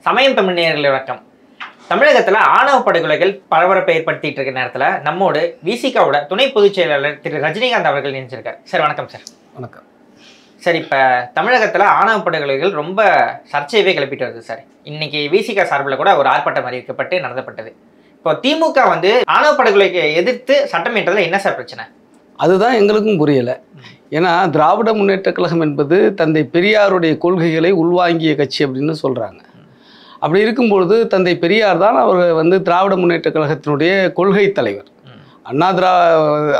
சமயம் தமிழ் நேயர்களே வணக்கம். தமிழகத்தில் ஆணவ படுகொலைகள் பரபரப்பை ஏற்படுத்திட்டு இருக்க நேரத்தில் நம்மோடு விசிகாவோட துணை பொதுச் செயலாளர் திரு ரஜினிகாந்த் அவர்கள் நினைச்சிருக்கார். சார் வணக்கம். சார் வணக்கம். சார், இப்போ தமிழகத்தில் ஆணவ படுகொலைகள் ரொம்ப சர்ச்சையவே கிளப்பிட்டு வருது. சார், இன்னைக்கு விசிகா சார்பில் கூட ஒரு ஆர்ப்பாட்டம் அறிவிக்கப்பட்டு நடத்தப்பட்டது. இப்போ திமுக வந்து ஆணவ படுகொலைக்கு எதிர்த்து சட்டம் இயற்றதுல என்ன சார் பிரச்சனை? அதுதான் எங்களுக்கும் புரியலை. ஏன்னா திராவிட முன்னேற்ற கழகம் என்பது தந்தை பெரியாருடைய கொள்கைகளை உள்வாங்கிய கட்சி அப்படின்னு சொல்கிறாங்க. அப்படி இருக்கும்பொழுது தந்தை பெரியார் தான் அவர் வந்து திராவிட முன்னேற்ற கழகத்தினுடைய கொள்கை தலைவர்.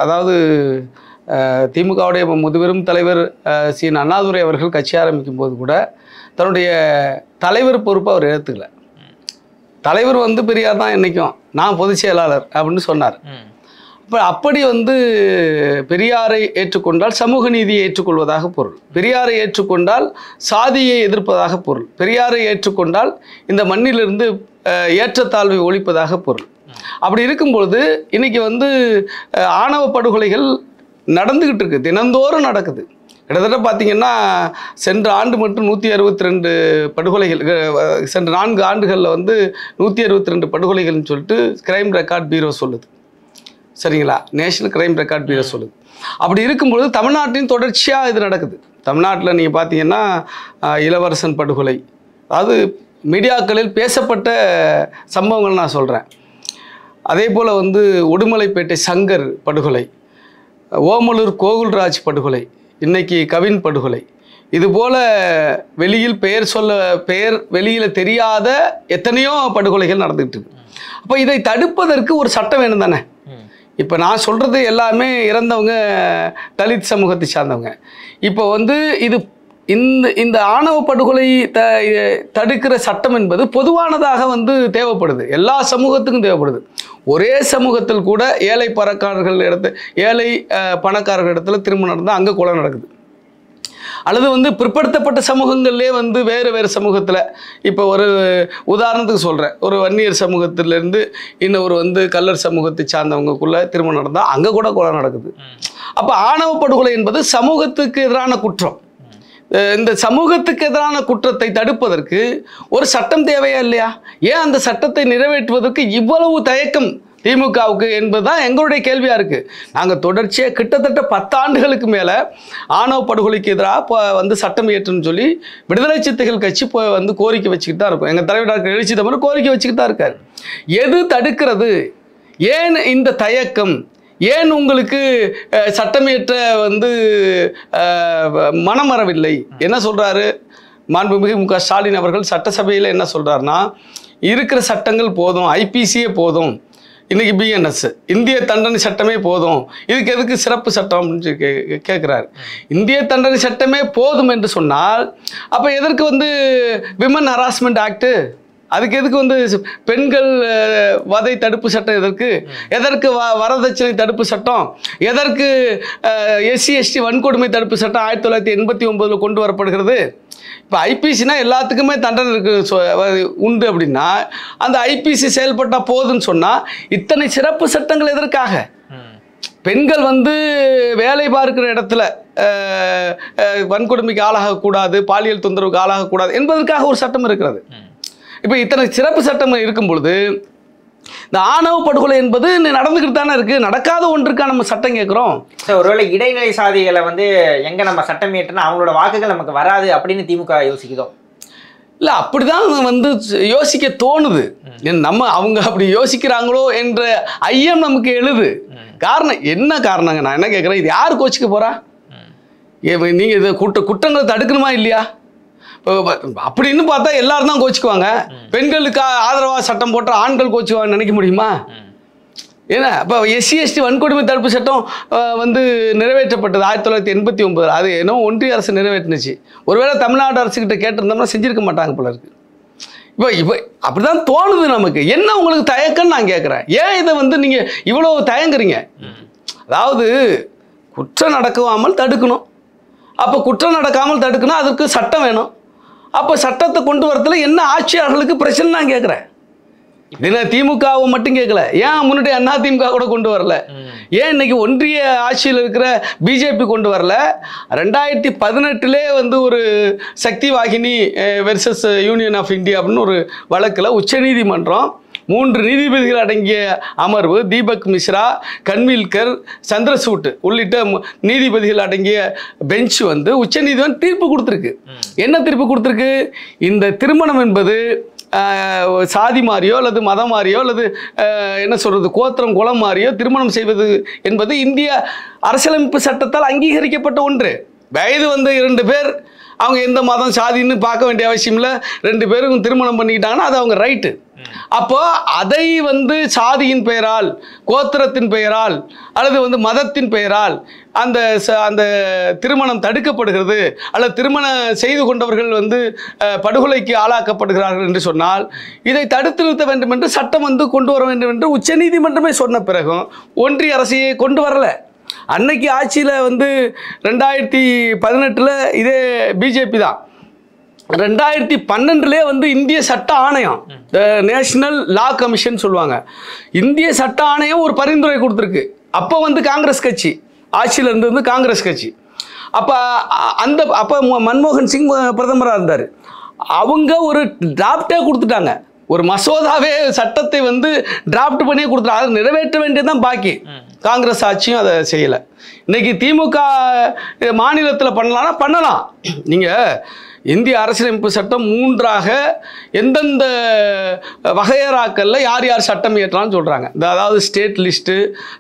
அதாவது திமுகவுடைய முதுபெரும் தலைவர் அண்ணாதுரை அவர்கள் கட்சி ஆரம்பிக்கும் போது கூட தன்னுடைய தலைவர் பொறுப்பை அவர் எடுத்துக்கல. தலைவர் வந்து பெரியார் தான் என்றைக்கும், நான் பொதுச் செயலாளர் அப்படின்னு சொன்னார். அப்படி வந்து பெரியாரை ஏற்றுக்கொண்டால் சமூக நீதியை ஏற்றுக்கொள்வதாக பொருள், பெரியாரை ஏற்றுக்கொண்டால் சாதியை எதிர்ப்பதாக பொருள், பெரியாரை ஏற்றுக்கொண்டால் இந்த மண்ணிலிருந்து ஏற்றத்தாழ்வை ஒழிப்பதாக பொருள். அப்படி இருக்கும்பொழுது இன்னைக்கு வந்து ஆணவ படுகொலைகள் நடந்துக்கிட்டு இருக்கு, தினந்தோறும் நடக்குது. கிட்டத்தட்ட பார்த்தீங்கன்னா சென்ற ஆண்டு மட்டும் 162 படுகொலைகள், சென்ற 4 ஆண்டுகளில் வந்து 162 படுகொலைகள்னு சொல்லிட்டு கிரைம் ரெக்கார்ட் பியூரோ சொல்லுது. சரிங்களா, நேஷனல் கிரைம் ரெக்கார்ட் பியூரோ சொல்லுது. அப்படி இருக்கும்பொழுது தமிழ்நாட்டின் தொடர்ச்சியாக இது நடக்குது. தமிழ்நாட்டில் நீங்கள் பார்த்தீங்கன்னா இளவரசன் படுகொலை, அதாவது மீடியாக்களில் பேசப்பட்ட சம்பவங்கள் நான் சொல்கிறேன். அதே போல் வந்து உடுமலைப்பேட்டை சங்கர் படுகொலை, ஓமலூர் கோகுல்ராஜ் படுகொலை, இன்றைக்கி கவின் படுகொலை, இதுபோல் வெளியில் பெயர் வெளியில் தெரியாத எத்தனையோ படுகொலைகள் நடந்துகிட்டு இருக்கு. அப்போ இதை தடுப்பதற்கு ஒரு சட்டம் வேணும் தானே. இப்போ நான் சொல்கிறது எல்லாமே இறந்தவங்க தலித் சமூகத்தை சார்ந்தவங்க. இப்போ வந்து இந்த ஆணவ படுகொலை தடுக்கிற சட்டம் என்பது பொதுவானதாக வந்து தேவைப்படுது, எல்லா சமூகத்துக்கும் தேவைப்படுது. ஒரே சமூகத்தில் கூட ஏழை பணக்காரர்கள் இடத்துல திருமணம் நடந்தால் அங்கே கொலை நடக்குது. அல்லது வந்து பிற்படுத்தப்பட்ட சமூகங்கள்லேயே வந்து வேறு சமூகத்தில், இப்போ ஒரு உதாரணத்துக்கு சொல்கிறேன், ஒரு வன்னியர் சமூகத்திலேருந்து இன்னொரு வந்து கல்லர் சமூகத்தை சார்ந்தவங்களுக்குள்ளே திருமணம் நடந்தால் அங்கே கூட கொலை நடக்குது. அப்போ ஆணவ படுகொலை என்பது சமூகத்துக்கு எதிரான குற்றம். இந்த சமூகத்துக்கு எதிரான குற்றத்தை தடுப்பதற்கு ஒரு சட்டம் தேவையா இல்லையா? ஏன் அந்த சட்டத்தை நிறைவேற்றுவதற்கு இவ்வளவு தயக்கம் திமுகவுக்கு என்பதுதான் எங்களுடைய கேள்வியாக இருக்குது. நாங்கள் தொடர்ச்சியாக கிட்டத்தட்ட 10 ஆண்டுகளுக்கு மேலே ஆணவ படுகொலைக்கு எதிராக வந்து சட்டம் இயற்றுன்னு சொல்லி விடுதலை சிறுத்தைகள் கட்சி வந்து கோரிக்கை வச்சுக்கிட்டு தான் இருக்கும். எங்கள் தலைவர் டாக்டர் எழுச்சி தமிழ் கோரிக்கை வச்சுக்கிட்டு தான் இருக்கார். எது தடுக்கிறது? ஏன் இந்த தயக்கம்? ஏன் உங்களுக்கு சட்டமியற்ற வந்து மனம் வரவில்லை? என்ன சொல்கிறாரு மாண்புமிகு மு.க. ஸ்டாலின் அவர்கள் சட்டசபையில் என்ன சொல்கிறாருன்னா, இருக்கிற சட்டங்கள் போதும், ஐபிசியே போதும், இன்றைக்கி பிஎன்எஸ் இந்திய தண்டனை சட்டமே போதும், இதுக்கு எதுக்கு சிறப்பு சட்டம் அப்படின்னு கேட்குறாரு. இந்திய தண்டனை சட்டமே போதும் என்று சொன்னால் அப்போ எதற்கு வந்து விமன் ஹராஸ்மெண்ட் ஆக்டு, அதுக்கு எதுக்கு வந்து பெண்கள் வதை தடுப்பு சட்டம், எதற்கு வரதட்சணை தடுப்பு சட்டம், எதற்கு SC/ST வன்கொடுமை தடுப்பு சட்டம் 1989 கொண்டு வரப்படுகிறது? இப்போ ஐபிசினா எல்லாத்துக்குமே தண்டனை உண்டு அப்படின்னா அந்த ஐபிசி செயல்பட்டால் போதுன்னு சொன்னால் இத்தனை சிறப்பு சட்டங்கள் எதற்காக? பெண்கள் வந்து வேலை பார்க்கிற இடத்துல வன்கொடுமைக்கு ஆளாகக்கூடாது, பாலியல் தொந்தரவுக்கு ஆளாகக்கூடாது என்பதற்காக ஒரு சட்டம் இருக்கிறது. இப்போ இத்தனை சிறப்பு சட்டம் இருக்கும் பொழுது இந்த ஆணவ படுகொலை என்பது நடந்துக்கிட்டு தானே இருக்குது. நடக்காத ஒன்றுக்கா நம்ம சட்டம் கேட்குறோம். சார், ஒருவேளை இடைநிலை சாதிகளை வந்து எங்கே நம்ம சட்டம் ஏற்றினா அவங்களோட வாக்குகள் நமக்கு வராது அப்படின்னு திமுக யோசிக்குதோ? இல்லை, அப்படி தான் வந்து யோசிக்க தோணுது. அவங்க அப்படி யோசிக்கிறாங்களோ என்ற ஐயம் நமக்கு எழுது. காரணம் என்ன காரணங்க? நான் என்ன கேட்குறேன், இது யார் கோச்சிக்க போகிறா? நீங்கள் இது குற்றங்களை தடுக்கணுமா இல்லையா? அப்படின்னு பார்த்தா எல்லாரும் தான் கோச்சிக்குவாங்க. பெண்களுக்கு ஆதரவாக சட்டம் போட்டால் ஆண்கள் கோச்சிக்குவாங்க நினைக்க முடியுமா? ஏன்னா இப்போ SC/ST வன்கொடுமை தடுப்பு சட்டம் வந்து நிறைவேற்றப்பட்டது 1989. அது என்னோ ஒன்றிய அரசு நிறைவேற்றினுச்சு. ஒருவேளை தமிழ்நாடு அரசுக்கிட்ட கேட்டிருந்தோம்னா செஞ்சுருக்க மாட்டாங்க போல இருக்கு. இப்போ அப்படி தான் தோணுது நமக்கு. என்ன உங்களுக்கு தயக்கம்னு நான் கேட்குறேன். ஏன் இதை வந்து நீங்கள் இவ்வளோ தயங்குறீங்க? அதாவது குற்றம் நடக்காமல் தடுக்கணும். அப்போ குற்றம் நடக்காமல் தடுக்கணும், அதுக்கு சட்டம் வேணும். அப்போ சட்டத்தை கொண்டு வரதுல என்ன ஆட்சியாளர்களுக்கு பிரச்சனை நான் கேட்குறேன். இதுல திமுகவை மட்டும் கேட்கல, ஏன் முன்னாடி அதிமுக கூட கொண்டு வரல, ஏன் இன்னைக்கு ஒன்றிய ஆட்சியில் இருக்கிற பிஜேபி கொண்டு வரல? 2018 வந்து ஒரு Shakti Vahini versus Union of India அப்படின்னு ஒரு வழக்கில் உச்சநீதிமன்றம் 3 நீதிபதிகள் அடங்கிய அமர்வு, தீபக் மிஸ்ரா, கன்வில்கர், சந்திரசூட் உள்ளிட்ட நீதிபதிகள் அடங்கிய பெஞ்ச் வந்து உச்சநீதிமன்றம் தீர்ப்பு கொடுத்துருக்கு. என்ன தீர்ப்பு கொடுத்துருக்கு? இந்த திருமணம் என்பது சாதி மாறியோ அல்லது மதம் மாறியோ அல்லது என்ன சொல்றது கோத்திரம் குலம் மாறியோ திருமணம் செய்வது என்பது இந்திய அரசியலமைப்பு சட்டத்தால் அங்கீகரிக்கப்பட்ட ஒன்று. வயது வந்து 2 பேர், அவங்க எந்த மதம் சாதின்னு பார்க்க வேண்டிய அவசியம் இல்லை, 2 பேரும் திருமணம் பண்ணிக்கிட்டாங்கன்னா அது அவங்க ரைட்டு. அப்போ அதை வந்து சாதியின் பெயரால், கோத்திரத்தின் பெயரால் அல்லது வந்து மதத்தின் பெயரால் அந்த திருமணம் தடுக்கப்படுகிறது அல்லது திருமணம் செய்து கொண்டவர்கள் வந்து படுகொலைக்கு ஆளாக்கப்படுகிறார்கள் என்று சொன்னால் இதை தடுத்து நிறுத்த வேண்டும் என்று சட்டம் வந்து கொண்டு வர வேண்டும் என்று உச்சநீதிமன்றமே சொன்ன பிறகும் ஒன்றிய அரசையே கொண்டு வரல. அன்னைக்கு ஆட்சியில் வந்து 2018 இதே பிஜேபி தான். 2012 வந்து இந்திய சட்ட ஆணையம், நேஷனல் லா கமிஷன் சொல்லுவாங்க, இந்திய சட்ட ஆணையம் ஒரு பரிந்துரை கொடுத்துருக்கு. அப்போ வந்து காங்கிரஸ் கட்சி ஆட்சியில் இருந்தது, காங்கிரஸ் கட்சி. அப்போ மன்மோகன் சிங் பிரதமராக இருந்தார். அவங்க ஒரு டிராப்டே கொடுத்துட்டாங்க, ஒரு மசோதாவே சட்டத்தை வந்து டிராப்ட் பண்ணியே கொடுத்துட்டாங்க. அதை நிறைவேற்ற வேண்டியதுதான் பாக்கி. காங்கிரஸ் ஆட்சியும் அதை செய்யலை. இன்னைக்கு திமுக மாநிலத்தில் பண்ணலாம்னா பண்ணலாம். நீங்கள் இந்திய அரசியலமைப்பு சட்டம் 3ஆக எந்தெந்த வகையறாக்கல்ல யார் யார் சட்டம் இயற்றலாம்னு சொல்கிறாங்க. அதாவது state list,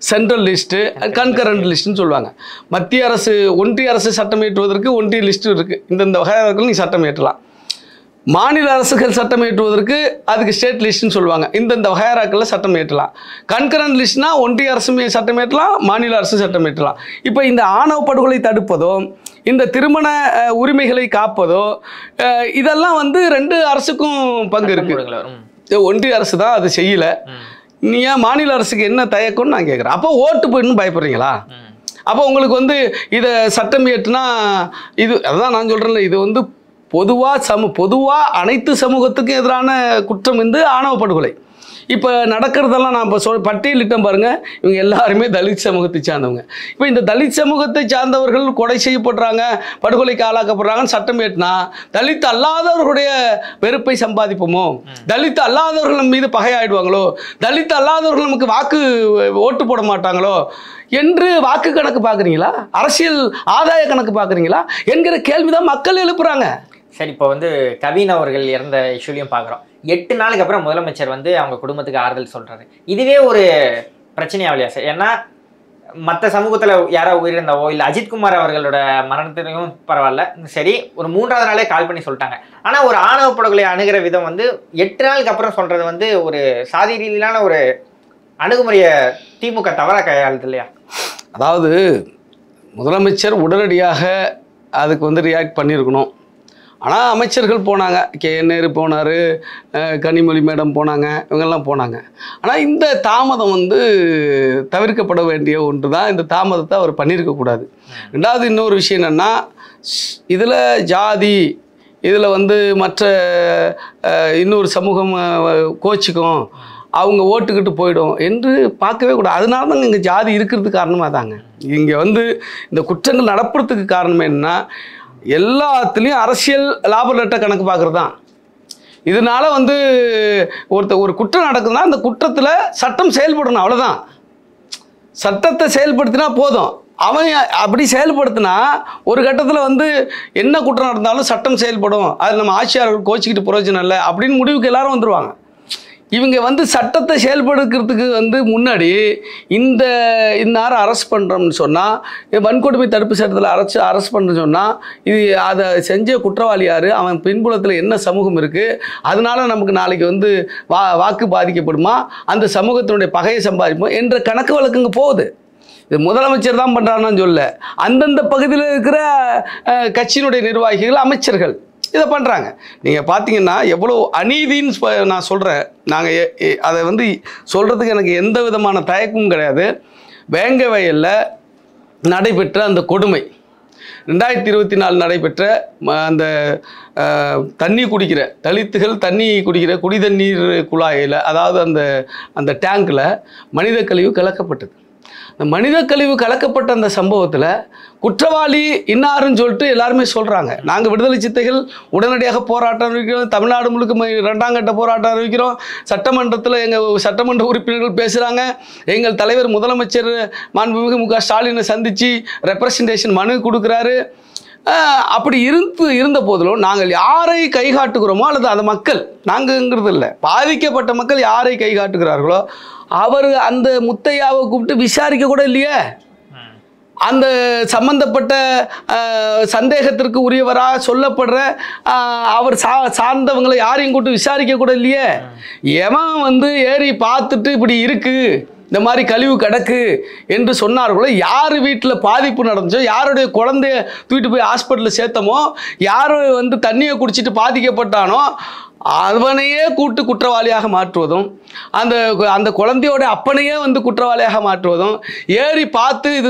central list, concurrent லிஸ்ட்டுன்னு சொல்லுவாங்க. மத்திய அரசு ஒன்றிய அரசு சட்டம் இயற்றுவதற்கு ஒன்றிய லிஸ்ட்டு இருக்குது, இந்தந்த வகையறாக்கள் நீங்கள் சட்டம் இயற்றலாம். மாநில அரசுகள் சட்டம் இயற்றுவதற்கு அதுக்கு ஸ்டேட் லிஸ்ட்னு சொல்லுவாங்க, இந்தந்த வகையறாக்களில் சட்டம் இயற்றலாம். கன்கரண்ட் லிஸ்ட்னா ஒன்றிய அரசுமே சட்டம் இயற்றலாம், மாநில அரசு சட்டம் இயற்றலாம். இப்போ இந்த ஆணவ படுகொலை தடுப்பதோ இந்த திருமண உரிமைகளை காப்பதோ இதெல்லாம் வந்து 2 அரசுக்கும் பங்கு இருக்கு. ஒன்றிய அரசு தான் அது செய்யல, நீ ஏன் மாநில அரசுக்கு என்ன தயக்கம்னு நான் கேட்குறேன். அப்போ ஓட்டு போயிடணும் பயப்படுறீங்களா? அப்போ உங்களுக்கு வந்து இதை சட்டம் இயற்றுனா இது, அதுதான் நான் சொல்கிறேன்ல, இது வந்து பொதுவாக அனைத்து சமூகத்துக்கும் எதிரான குற்றம் வந்து ஆணவ படுகொலை. இப்போ நடக்கிறதெல்லாம் நான் இப்போ பட்டியலிட்டம் பாருங்கள், இவங்க எல்லாருமே தலித் சமூகத்தை சார்ந்தவங்க. இப்போ இந்த தலித் சமூகத்தை சார்ந்தவர்கள் கொலை செய்யப்படுறாங்க, படுகொலைக்கு ஆளாக்கப்படுறாங்கன்னு சட்டம் ஏற்றினா தலித் அல்லாதவர்களுடைய வெறுப்பை சம்பாதிப்போமோ, தலித் அல்லாதவர்கள் மீது பகையாயிடுவாங்களோ, தலித் அல்லாதவர்கள் நமக்கு ஓட்டு போட மாட்டாங்களோ என்று வாக்கு கணக்கு பார்க்குறீங்களா, அரசியல் ஆதாய கணக்கு பார்க்குறீங்களா என்கிற கேள்விதான் மக்கள் எழுப்புறாங்க. சரி, இப்போ வந்து கவின் அவர்கள் இறந்த இஷ்யூலையும் பார்க்குறோம். 8 நாளுக்கு அப்புறம் முதலமைச்சர் வந்து அவங்க குடும்பத்துக்கு ஆறுதல் சொல்கிறாரு. இதுவே ஒரு பிரச்சனையாகலையா சார்? ஏன்னா மற்ற சமூகத்தில் யாரோ உயிரிழந்தாவோ இல்லை அஜித்குமார் அவர்களோட மரணத்திலையும் பரவாயில்ல, சரி ஒரு 3ஆவது நாளே கால் பண்ணி சொல்லிட்டாங்க. ஆனால் ஒரு ஆணவ படுகொலை அணுகிற விதம் வந்து 8 நாளுக்கு அப்புறம் சொல்கிறது வந்து ஒரு சாதி ரீதியிலான ஒரு அணுகுமுறையை திமுக தவறாக கையாளுது இல்லையா? அதாவது முதலமைச்சர் உடனடியாக அதுக்கு வந்து ரியாக்ட் பண்ணியிருக்கணும். ஆனால் அமைச்சர்கள் போனாங்க, நேரு போனார், கனிமொழி மேடம் போனாங்க, இவங்கெல்லாம் போனாங்க. ஆனால் இந்த தாமதம் வந்து தவிர்க்கப்பட வேண்டிய ஒன்று தான். இந்த தாமதத்தை அவர் பண்ணியிருக்கக்கூடாது. 2வது இன்னொரு விஷயம் என்னென்னா, இதில் ஜாதி, இதில் வந்து மற்ற இன்னொரு சமூகம் கோச்சிக்கும், அவங்க ஓட்டுக்கிட்டு போயிடும் என்று பார்க்கவே கூடாது. அதனால தான் இங்கே ஜாதி இருக்கிறதுக்கு காரணமாக தாங்க. இங்கே வந்து இந்த குற்றங்கள் நடப்புறதுக்கு காரணம் என்னன்னா, எல்லாத்துலேயும் அரசியல் லாப நட்ட கணக்கு பார்க்குறது தான். இதனால வந்து ஒரு குற்றம் நடக்குதுன்னா அந்த குற்றத்தில் சட்டம் செயல்படணும், அவ்வளோதான். சட்டத்தை செயல்படுத்தினா போதும். அவன் அப்படி செயல்படுத்தினா ஒரு கட்டத்தில் வந்து என்ன குற்றம் நடந்தாலும் சட்டம் செயல்படும், அது நம்ம ஆட்சியாளர்கள் கோச்சிக்கிட்டு பிரயோஜனம் இல்லை அப்படின்னு முடிவுக்கு எல்லாரும் வந்துடுவாங்க. இவங்க வந்து சட்டத்தை செயல்படுத்துறதுக்கு வந்து முன்னாடி இந்த நேரம் அரெஸ்ட் பண்ணுறோம்னு சொன்னால், வன்கொடுமை தடுப்பு சட்டத்தில் அரெஸ்ட் பண்ணுறேன்னு சொன்னால், இது அதை செஞ்ச குற்றவாளி யார், அவன் பின்புலத்தில் என்ன சமூகம் இருக்குது, அதனால நமக்கு நாளைக்கு வந்து வாக்கு பாதிக்கப்படுமா, அந்த சமூகத்தினுடைய பகையை சம்பாதிப்போம் என்ற கணக்கு வழக்குங்க போகுது. இது முதலமைச்சர் தான் பண்ணுறான்னு சொல்ல, அந்தந்த பகுதியில் இருக்கிற கட்சியினுடைய நிர்வாகிகள், அமைச்சர்கள் இதை பண்ணுறாங்க. நீங்கள் பார்த்தீங்கன்னா எவ்வளோ அநீதின்னு நான் சொல்கிறேன். நாங்கள் அதை வந்து சொல்கிறதுக்கு எனக்கு எந்த விதமான தயக்கமும் கிடையாது. வேங்க வயலில் நடைபெற்ற அந்த கொடுமை, 2024 நடைபெற்ற அந்த தண்ணி குடிக்கிற தலித்துகள் தண்ணி குடிக்கிற குடி தண்ணீர் குழாயில், அதாவது அந்த டேங்கில் மனித கழிவு கலக்கப்பட்டது. அந்த மனித கழிவு கலக்கப்பட்ட அந்த சம்பவத்தில் குற்றவாளி இன்னாருன்னு சொல்லிட்டு எல்லாருமே சொல்கிறாங்க. நாங்கள் விடுதலை சித்தைகள் உடனடியாக போராட்டம் அறிவிக்கிறோம், தமிழ்நாடு முழுக்க 2ஆம் கட்ட போராட்டம் அறிவிக்கிறோம், சட்டமன்றத்தில் எங்கள் சட்டமன்ற உறுப்பினர்கள் பேசுகிறாங்க, எங்கள் தலைவர் முதலமைச்சர் மாண்புமிகு மு.க. ஸ்டாலினை சந்தித்து ரெப்ரசன்டேஷன் மனு கொடுக்குறாரு. அப்படி இருந்த போதிலும் நாங்கள் யாரை கை காட்டுகிறோமோ, அல்லது அந்த மக்கள், நாங்கங்கிறது இல்லை, பாதிக்கப்பட்ட மக்கள் யாரை கை காட்டுகிறார்களோ அவர் அந்த முத்தையாவை கூப்பிட்டு விசாரிக்க கூட இல்லையே. அந்த சம்பந்தப்பட்ட சந்தேகத்திற்கு உரியவராக சொல்லப்படுற அவர் சார்ந்தவங்களை யாரையும் கூப்பிட்டு விசாரிக்க கூட இல்லையே. எவன் ஏறி பார்த்துட்டு இப்படி இருக்கு, இந்த மாதிரி கழிவு கிடக்கு என்று சொன்னார்களோ, யார் வீட்டில் பாதிப்பு நடந்துச்சோ, யாருடைய குழந்தைய தூக்கிட்டு போய் ஹாஸ்பிட்டலில் சேர்த்தமோ, யார் தண்ணியை குடிச்சிட்டு பாதிக்கப்பட்டானோ அவனையே கூட்டு குற்றவாளியாக மாற்றுவதும், அந்த குழந்தையோட அப்பனையே குற்றவாளியாக மாற்றுவதும், ஏறி பார்த்து இது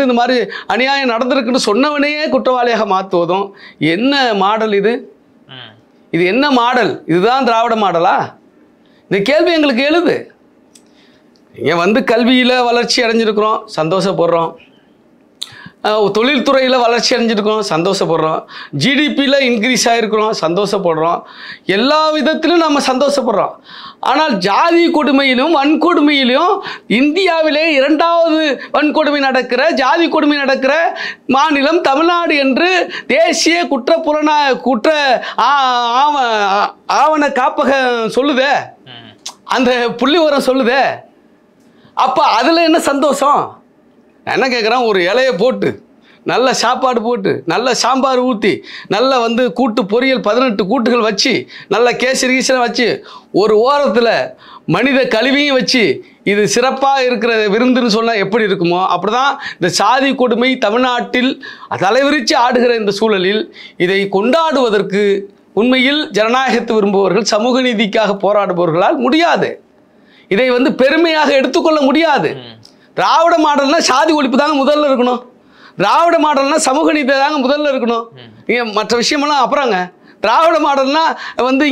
இந்த மாதிரி அநியாயம் நடந்திருக்குன்னு சொன்னவனையே குற்றவாளியாக மாற்றுவதும் என்ன மாடல் இது? இது என்ன மாடல்? இதுதான் திராவிட மாடலா? இந்த கேள்வி எங்களுக்கு எழுது. இங்கே கல்வியில் வளர்ச்சி அடைஞ்சிருக்கிறோம், சந்தோஷப்படுறோம். தொழில்துறையில் வளர்ச்சி அடைஞ்சிருக்கிறோம், சந்தோஷப்படுறோம். ஜிடிபியில் இன்க்ரீஸ் ஆகிருக்கிறோம், சந்தோஷப்படுறோம். எல்லா விதத்திலும் நம்ம சந்தோஷப்படுறோம். ஆனால் ஜாதி கொடுமையிலும் வன்கொடுமையிலும் இந்தியாவிலே 2வது வன்கொடுமை நடக்கிற, ஜாதி கொடுமை நடக்கிற மாநிலம் தமிழ்நாடு என்று தேசிய குற்ற ஆவண காப்பகம் சொல்லுதே, அந்த புள்ளி உரம் சொல்லுதே. அப்போ அதில் என்ன சந்தோஷம்? என்ன கேட்குறேன், ஒரு இலையை போட்டு நல்ல சாப்பாடு போட்டு நல்ல சாம்பார் ஊற்றி நல்ல கூட்டு பொரியல் 18 கூட்டுகள் வச்சு நல்ல கேசரி வச்சு ஒரு ஓரத்தில் மனித கழிவையும் வச்சு இது சிறப்பாக இருக்கிற விருந்துன்னு சொன்னால் எப்படி இருக்குமோ அப்படி தான் இந்த சாதி கொடுமை தமிழ்நாட்டில் தலைவிரிச்சு ஆடுகிற இந்த சூழலில் இதை கொண்டாடுவதற்கு உண்மையில் ஜனநாயகத்தை விரும்புபவர்கள், சமூக நீதிக்காக போராடுபவர்களால் முடியாது. இதை பெருமையாக எடுத்துக்கொள்ள முடியாது. திராவிட மாடல்னா சாதி ஒழிப்பு தாங்க முதல்ல இருக்கணும். திராவிட மாடல்னா சமூக நீதி தாங்க முதல்ல இருக்கணும். இங்கே மற்ற விஷயமெல்லாம் அப்புறங்க. திராவிட மாடல்னா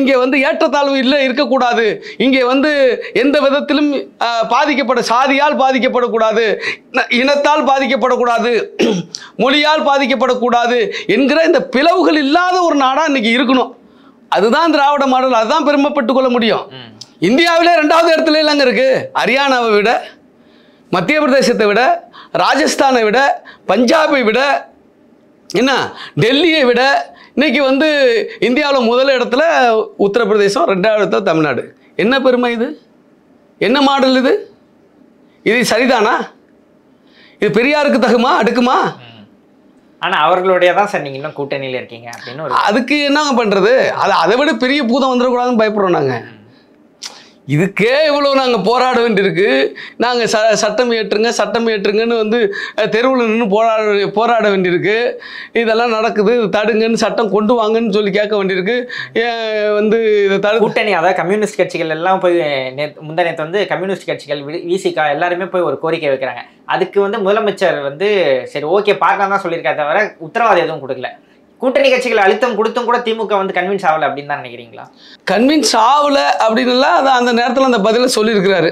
இங்கே ஏற்றத்தாழ்வு இல்லை இருக்கக்கூடாது, இங்கே எந்த விதத்திலும் சாதியால் பாதிக்கப்படக்கூடாது, இனத்தால் பாதிக்கப்படக்கூடாது, மொழியால் பாதிக்கப்படக்கூடாது என்கிற இந்த பிளவுகள் இல்லாத ஒரு நாடாக இன்னைக்கு இருக்கணும். அதுதான் திராவிட மாடல். அதுதான் பெருமைப்பட்டு கொள்ள முடியும். இந்தியாவிலே 2வது இடத்துல இல்லைங்க இருக்கு. ஹரியானாவை விட, மத்திய பிரதேசத்தை விட, ராஜஸ்தானை விட, பஞ்சாபை விட, என்ன டெல்லியை விட இன்னைக்கு இந்தியாவில் முதல் இடத்துல உத்தரப்பிரதேசம், 2வது இடத்துல தமிழ்நாடு. என்ன பெருமை இது? என்ன மாடல் இது? இது சரிதானா? இது பெரியாருக்கு தகுமா, அடுக்குமா? ஆனால் அவர்களுடைய தான் சார் நீங்கள் இன்னும் கூட்டணியில் இருக்கீங்க அப்படின்னு அதுக்கு என்னங்க பண்ணுறது? அதை விட பெரிய பூதம் வந்துடக்கூடாதுன்னு பயப்படுறோம் நாங்கள். இதுக்கே இவ்வளோ நாங்கள் போராட வேண்டியிருக்கு. நாங்கள் சட்டம் ஏற்றுங்கன்னு தெருவில் நின்று போராட வேண்டியிருக்கு. இதெல்லாம் நடக்குது, தடுங்கன்னு, சட்டம் கொண்டு வாங்கன்னு சொல்லி கேட்க வேண்டியிருக்கு. இதை கூட்டணி, அதாவது கம்யூனிஸ்ட் கட்சிகள் எல்லாம் போய் முந்தானத்து கம்யூனிஸ்ட் கட்சிகள், விசிகா எல்லாருமே போய் ஒரு கோரிக்கை வைக்கிறாங்க. அதுக்கு முதலமைச்சர் சரி ஓகே பார்க்கலாம் தான் சொல்லியிருக்காரு, தவிர உத்தரவாதம் எதுவும் கொடுக்கல. கூட்டணி கட்சிகள் அழுத்தம் கொடுத்தும் கூட திமுக கன்வின்ஸ் ஆகலை அப்படின்னு தான் நினைக்கிறீங்களா? கன்வின்ஸ் ஆகலை அப்படின்னுலாம் அதான் அந்த நேரத்தில் அந்த பதிலை சொல்லியிருக்கிறாரு.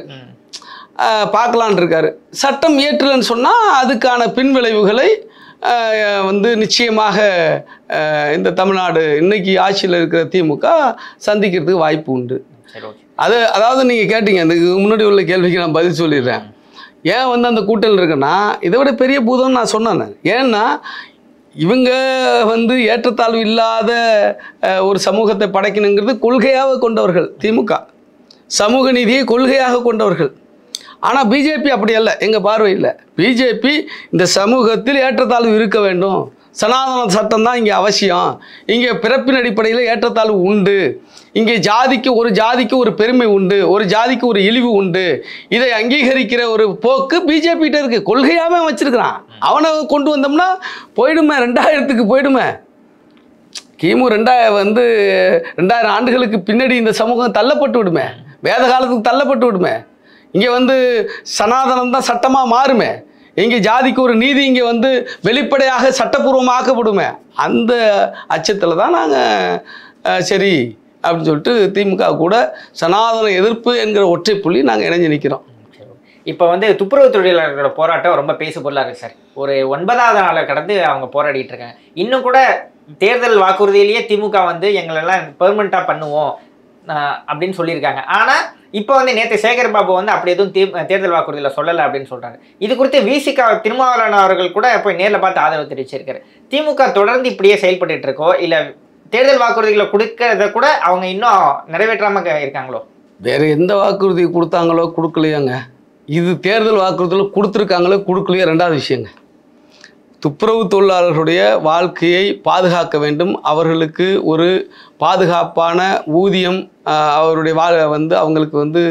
பார்க்கலான் இருக்காரு. சட்டம் ஏற்றலன்னு சொன்னால் அதுக்கான பின்விளைவுகளை நிச்சயமாக இந்த தமிழ்நாடு இன்னைக்கு ஆட்சியில் இருக்கிற திமுக சந்திக்கிறதுக்கு வாய்ப்பு உண்டு. அதாவது நீங்கள் கேட்டீங்க, அந்த முன்னாடி உள்ள கேள்விக்கு நான் பதில் சொல்லிடுறேன். ஏன் அந்த கூட்டல் இருக்குன்னா இதை விட பெரிய பூதம்னு நான் சொன்னேன். ஏன்னா இவங்க ஏற்றத்தாழ்வு இல்லாத ஒரு சமூகத்தை படைக்கணுங்கிறது கொள்கையாக கொண்டவர்கள் திமுக, சமூக நீதியை கொள்கையாக கொண்டவர்கள். ஆனால் பிஜேபி அப்படி அல்ல. எங்கள் பார்வையில் பிஜேபி இந்த சமூகத்தில் ஏற்றத்தாழ்வு இருக்க வேண்டும், சனாதன சட்டம் தான் இங்கே அவசியம், இங்கே பிறப்பின் அடிப்படையில் ஏற்றத்தாழ்வு உண்டு, இங்கே ஜாதிக்கு ஒரு பெருமை உண்டு, ஒரு ஜாதிக்கு ஒரு இழிவு உண்டு, இதை அங்கீகரிக்கிற ஒரு போக்கு பிஜேபிகிட்ட இருக்குது. கொள்கையாகவே வச்சிருக்கிறான். அவனை கொண்டு வந்தோம்னா போயிடுமே, 2000க்கு போயிடுமே. கிமு 2000 ஆண்டுகளுக்கு பின்னாடி இந்த சமூகம் தள்ளப்பட்டு விடுமே, வேத காலத்துக்கு தள்ளப்பட்டு விடுமே. இங்கே சனாதனம் தான் சட்டமாக மாறுமே. இங்கே ஜாதிக்கு ஒரு நீதி இங்கே வந்து வெளிப்படையாக சட்டப்பூர்வமாக்கப்படுமே, அந்த அச்சத்தில் தான் நாங்கள் சரி அப்படின்னு சொல்லிட்டு திமுக கூட சனாதன எதிர்ப்பு என்கிற ஒற்றை புள்ளி நாங்கள் இணைஞ்சு நிற்கிறோம். இப்போ வந்து துப்புரவு தொழிலாளர்களோட போராட்டம் ரொம்ப பேசு பொருளாக இருக்குது சார். ஒரு 9வது நாளை கடந்து அவங்க போராடிட்டு இருக்காங்க. இன்னும் கூட தேர்தல் வாக்குறுதியிலேயே திமுக வந்து எங்களெல்லாம் பெர்மனெண்ட்டாக பண்ணுவோம் அப்படின்னு சொல்லியிருக்காங்க. ஆனால் இப்போ வந்து நேற்று சேகர் பாபு வந்து அப்படி எதுவும் தேர்தல் வாக்குறுதியில் சொல்லலை அப்படின்னு சொல்கிறாங்க. இது குறித்து விசிக திருமாவளவன் அவர்கள் கூட போய் நேரில் பார்த்து ஆதரவு தெரிவிச்சிருக்காரு. திமுக தொடர்ந்து இப்படியே செயல்பட்டு இருக்கோ, இல்லை தேர்தல் வாக்குறுதிகளை கொடுக்கறத கூட அவங்க இன்னும் நிறைவேற்றாமல் இருக்காங்களோ? வேறு எந்த வாக்குறுதி கொடுத்தாங்களோ கொடுக்கலையாங்க, இது தேர்தல் வாக்குறுதியில் கொடுத்துருக்காங்களோ கொடுக்கலையோ ரெண்டாவது விஷயங்க. துப்புரவு தொழிலாளர்களுடைய வாழ்க்கையை பாதுகாக்க வேண்டும், அவர்களுக்கு ஒரு பாதுகாப்பான ஊதியம் அவருடைய வந்து அவங்களுக்கு வந்து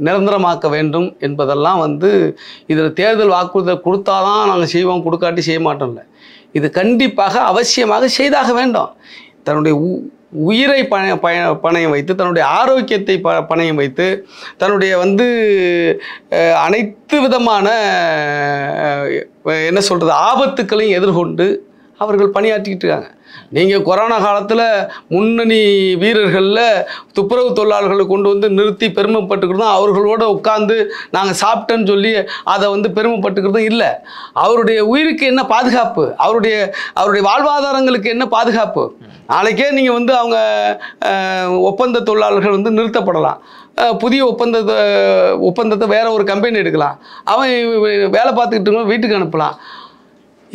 நிரந்தரமாக்க வேண்டும் என்பதெல்லாம் வந்து இதில் தேர்தல் வாக்குறுதியில் கொடுத்தாதான் நாங்கள் செய்வோம், கொடுக்காட்டி செய்ய மாட்டோம்ல. இது கண்டிப்பாக அவசியமாக செய்தாக வேண்டும். தன்னுடைய உயிரை பணயம் வைத்து, தன்னுடைய ஆரோக்கியத்தை பணயம் வைத்து, தன்னுடைய வந்து அனைத்து விதமான என்ன சொல்கிறது ஆபத்துக்களையும் எதிர்கொண்டு அவர்கள் பணியாற்றிக்கிட்டு இருக்காங்க. நீங்கள் கொரோனா காலத்தில் முன்னணி வீரர்களில் துப்புரவு தொழிலாளர்களை கொண்டு வந்து நிறுத்தி பெருமைப்பட்டுக்கிறதும், அவர்களோட உட்காந்து நாங்கள் சாப்பிட்டேன்னு சொல்லி அதை வந்து பெருமைப்பட்டுக்கிறதும் இல்லை. அவருடைய உயிருக்கு என்ன பாதுகாப்பு, அவருடைய வாழ்வாதாரங்களுக்கு என்ன பாதுகாப்பு? நாளைக்கே நீங்கள் வந்து அவங்க ஒப்பந்த தொழிலாளர்கள் வந்து நிறுத்தப்படலாம், புதிய ஒப்பந்தத்தை வேற ஒரு கம்பெனி எடுக்கலாம், அவன் வேலை பார்த்துக்கிட்டு வீட்டுக்கு அனுப்பலாம்.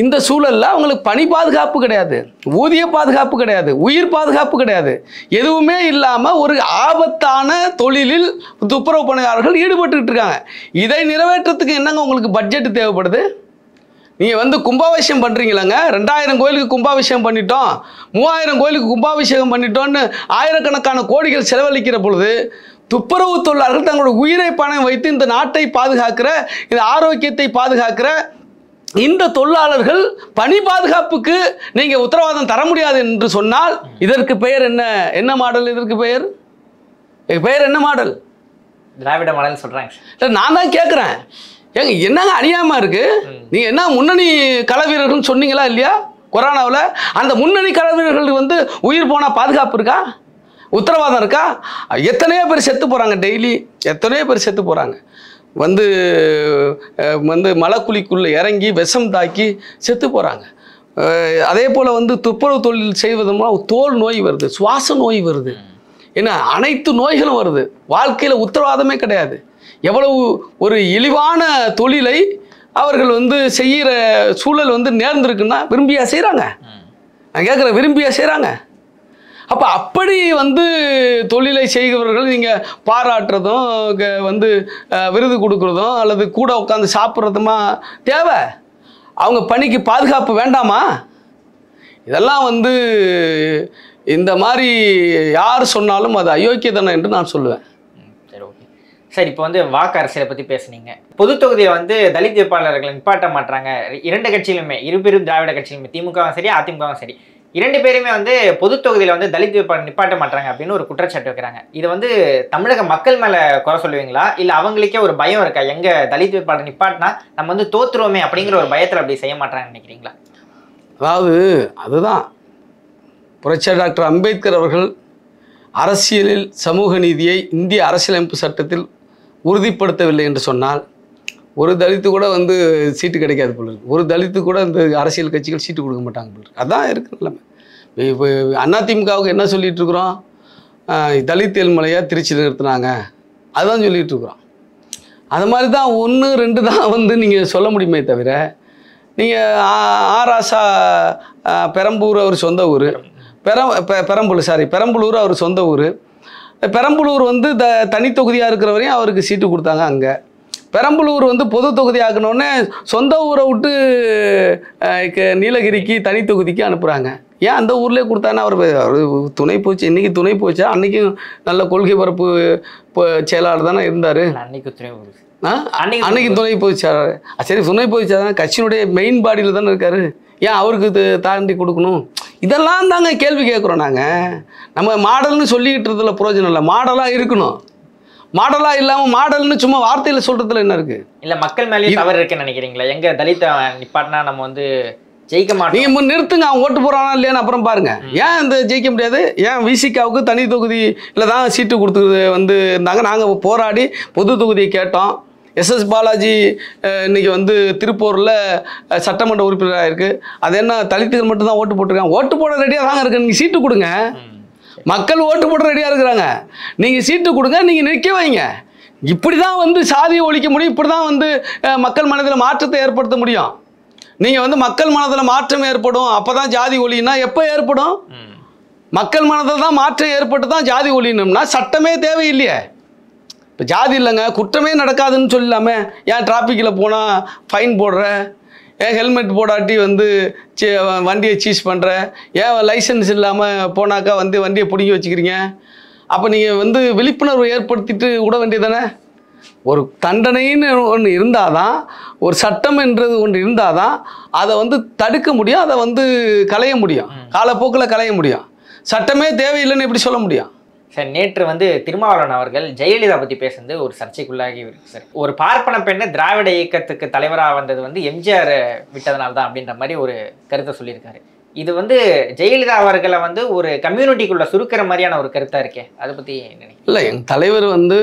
இந்த சூழலில் அவங்களுக்கு பணி பாதுகாப்பு கிடையாது, ஊதிய பாதுகாப்பு கிடையாது, உயிர் பாதுகாப்பு கிடையாது, எதுவுமே இல்லாமல் ஒரு ஆபத்தான தொழிலில் துப்புரவு பணியாளர்கள் ஈடுபட்டுக்கிட்டு இருக்காங்க. இதை நிறைவேற்றத்துக்கு என்னங்க உங்களுக்கு பட்ஜெட் தேவைப்படுது? நீங்கள் வந்து கும்பாபிஷேகம் பண்ணுறீங்களாங்க, 2000 கோயிலுக்கு கும்பாபிஷேகம் பண்ணிட்டோம், 3000 கோயிலுக்கு கும்பாபிஷேகம் பண்ணிட்டோன்னு ஆயிரக்கணக்கான கோடிகள் செலவழிக்கிற பொழுது துப்புரவு தொழிலாளர்கள் தங்களோட உயிரை பணம் வைத்து இந்த நாட்டை பாதுகாக்கிற, இந்த ஆரோக்கியத்தை பாதுகாக்கிற இந்த தொழிலாளர்கள் பணி பாதுகாப்புக்கு நீங்கள் உத்தரவாதம் தர முடியாது என்று சொன்னால் இதற்கு பெயர் என்ன மாடல்? இதற்கு பெயர் என்ன மாடல்? திராவிட மாடல் சொல்கிறாங்க. இல்லை, நான் தான் கேட்குறேன், ஏங்க என்னங்க அநியாயமாக இருக்குது? நீங்கள் என்ன முன்னணி கள வீரர்கள்னு சொன்னீங்களா இல்லையா கொரோனாவில்? அந்த முன்னணி கள வீரர்களுக்கு வந்து உயிர் போனால் பாதுகாப்பு இருக்கா, உத்தரவாதம் இருக்கா? எத்தனையோ பேர் செத்து போகிறாங்க, டெய்லி எத்தனையோ பேர் செத்து போகிறாங்க. வந்து மலைக்குழிக்குள்ளே இறங்கி விஷம் தாக்கி செத்து போகிறாங்க. அதே போல் வந்து துப்புரவு தொழில் செய்வது மூலம் தோல் நோய் வருது, சுவாச நோய் வருது, ஏன்னா அனைத்து நோய்களும் வருது. வாழ்க்கையில் உத்தரவாதமே கிடையாது. எவ்வளவு ஒரு இழிவான தொழிலை அவர்கள் வந்து செய்கிற சூழல் வந்து நேர்ந்திருக்குன்னா விரும்பியா செய்கிறாங்க? நான் கேட்குறேன், விரும்பியா செய்கிறாங்க? அப்போ அப்படி வந்து தொழிலை செய்கிறவர்கள் நீங்கள் பாராட்டுறதும் வந்து விருது கொடுக்குறதும் அல்லது கூட உட்காந்து சாப்பிட்றதுமா தேவை? அவங்க பணிக்கு பாதுகாப்பு வேண்டாமா? இதெல்லாம் வந்து இந்த மாதிரி யார் சொன்னாலும் அது அயோக்கியத்தனம் என்று நான் சொல்லுவேன். சரி, ஓகே சார். இப்போ வந்து வாக்கு அரசியலை பற்றி பேசுனீங்க. பொது தொகுதியை வந்து தலித் வேட்பாளர்களை நிப்பாட்ட மாட்டாங்க. 2 கட்சியிலுமே, இருபெரும் திராவிட கட்சியிலுமே, திமுகவும் சரி அதிமுகவும் சரி, 2 பேருமே வந்து பொது தொகுதியில் வந்து தலித் வேட்பாளர் நிப்பாட்ட மாட்டாங்க அப்படின்னு ஒரு குற்றச்சாட்டு வைக்கிறாங்க. இது வந்து தமிழக மக்கள் மேலே குறை சொல்லுவீங்களா, இல்லை அவங்களுக்கே ஒரு பயம் இருக்கா, எங்க தலித் வேட்பாளர் நிப்பாட்டினா நம்ம வந்து தோற்றுருவோமே அப்படிங்கிற ஒரு பயத்தில் அப்படி செய்ய மாட்டாங்கன்னு நினைக்கிறீங்களா? அதாவது அதுதான் புரட்சியாளர் டாக்டர் அம்பேத்கர் அவர்கள் அரசியலில் சமூக நீதியை இந்திய அரசியலமைப்பு சட்டத்தில் உறுதிப்படுத்தவில்லை என்று சொன்னால் ஒரு தலித்து கூட வந்து சீட்டு கிடைக்காது போல இருக்கு. ஒரு தலித்து கூட இந்த அரசியல் கட்சிகள் சீட்டு கொடுக்க மாட்டாங்க போல இருக்கு. அதான் இருக்கு நிலைமை. இப்போ அதிமுகவுக்கு என்ன சொல்லிட்டு இருக்கிறோம்? தலித் ஏழ்மலையாக திருச்சி நிறுத்தினாங்க, அதுதான் சொல்லிட்டு இருக்கிறோம். அது மாதிரி தான் 1, 2 தான் வந்து நீங்கள் சொல்ல முடியுமே தவிர, நீங்கள் ஆராசா பெரம்பூர் அவர் சொந்த ஊர், பெரம்பலூர் அவர் சொந்த ஊர். பெரம்பலூர் வந்து தனி தொகுதியாக இருக்கிற வரையும் அவருக்கு சீட்டு கொடுத்தாங்க. அங்கே பெரம்பலூர் வந்து பொது தொகுதி ஆக்கணுன்னே சொந்த ஊரை விட்டு நீலகிரிக்கு தனி தொகுதிக்கு அனுப்புகிறாங்க. ஏன் அந்த ஊர்லேயே கொடுத்தாங்கன்னா அவர் துணை போச்சு. இன்றைக்கி துணை போச்சா? அன்றைக்கும் நல்ல கொள்கை பரப்பு செயலாளர் தானே இருந்தார். அன்னைக்கு துணை போச்சார். சரி, துணை போச்சா தானே, கட்சியினுடைய மெயின் பாடியில் தானே இருக்கார். ஏன் அவருக்கு தாண்டி கொடுக்கணும்? இதெல்லாம் தாங்க கேள்வி கேட்குறோம் நாங்கள். நம்ம மாடல்னு சொல்லிக்கிட்டு இருந்ததில் பிரயோஜனம் இல்லை. மாடலாக இருக்கணும். மாடலாக இல்லாமல் மாடல்னு சும்மா வார்த்தையில் சொல்கிறதுல என்ன இருக்குது? இல்லை மக்கள் மேலேயும் தவறு இருக்குன்னு நினைக்கிறீங்களா? எங்க தலித் நிப்பாட்டினா நம்ம வந்து ஜெயிக்க மாட்டோம். நீங்கள் நிறுத்துங்க, அவன் ஓட்டு போகிறானா இல்லையான்னு அப்புறம் பாருங்க. ஏன் இந்த ஜெயிக்க முடியாது? ஏன் விசிகாவுக்கு தனி தொகுதியில் தான் சீட்டு கொடுத்து வந்து இருந்தாங்க. நாங்கள் போராடி பொது தொகுதியை கேட்டோம். எஸ்எஸ் பாலாஜி இன்னைக்கு வந்து திருப்பூரில் சட்டமன்ற உறுப்பினராக இருக்குது. அது என்ன தலித்துகள் மட்டும்தான் ஓட்டு போட்டிருக்காங்க? ஓட்டு போட ரெடியாக தாங்க இருக்கு. நீங்கள் சீட்டு கொடுங்க, மக்கள் ஓட்டு போட ரெடியாக இருக்கிறாங்க. நீங்கள் சீட்டு கொடுங்க, நீங்கள் நிற்க வைங்க. இப்படி தான் வந்து சாதியை ஒழிக்க முடியும். இப்படி தான் வந்து மக்கள் மனதில் மாற்றத்தை ஏற்படுத்த முடியும். நீங்கள் வந்து மக்கள் மனதில் மாற்றம் ஏற்படும், அப்போ தான் ஜாதி ஒழியினா எப்போ ஏற்படும்? மக்கள் மனதில் தான் மாற்றம் ஏற்பட்டு தான் ஜாதி ஒழியணும்னா சட்டமே தேவையில்லையே. இப்போ ஜாதி இல்லைங்க, குற்றமே நடக்காதுன்னு சொல்லலாமே. ஏன் டிராஃபிக்கில் போனால் ஃபைன் போடுற? ஏன் ஹெல்மெட் போடாட்டி வந்து வண்டியை சீஸ் பண்ணுற? ஏன் லைசன்ஸ் இல்லாமல் போனாக்கா வந்து வண்டியை பிடிங்கி வச்சுக்கிறீங்க? அப்போ நீங்கள் வந்து விழிப்புணர்வு ஏற்படுத்திட்டு விட வேண்டியதானே? ஒரு தண்டனைன்னு ஒன்று இருந்தால் தான், ஒரு சட்டம் என்றது ஒன்று இருந்தால் தான் அதை வந்து தடுக்க முடியும், அதை வந்து களைய முடியும், காலப்போக்கில் களைய முடியும். சட்டமே தேவையில்லைன்னு எப்படி சொல்ல முடியும்? சார், நேற்று வந்து திருமாவளவன் அவர்கள் ஜெயலலிதா பற்றி பேசுனது ஒரு சர்ச்சைக்குள்ளாகி இருக்கு சார். ஒரு பார்ப்பன பெண்ணை திராவிட இயக்கத்துக்கு தலைவராக வந்தது வந்து எம்ஜிஆர் விட்டதனால தான் அப்படின்ற மாதிரி ஒரு கருத்தை சொல்லியிருக்காரு. இது வந்து ஜெயலலிதா அவர்களை வந்து ஒரு கம்யூனிட்டிக்குள்ள சுருக்கிற மாதிரியான ஒரு கருத்தாக இருக்கே, அதை பற்றி நினைக்கிறேன். இல்லை, எங்கள் தலைவர் வந்து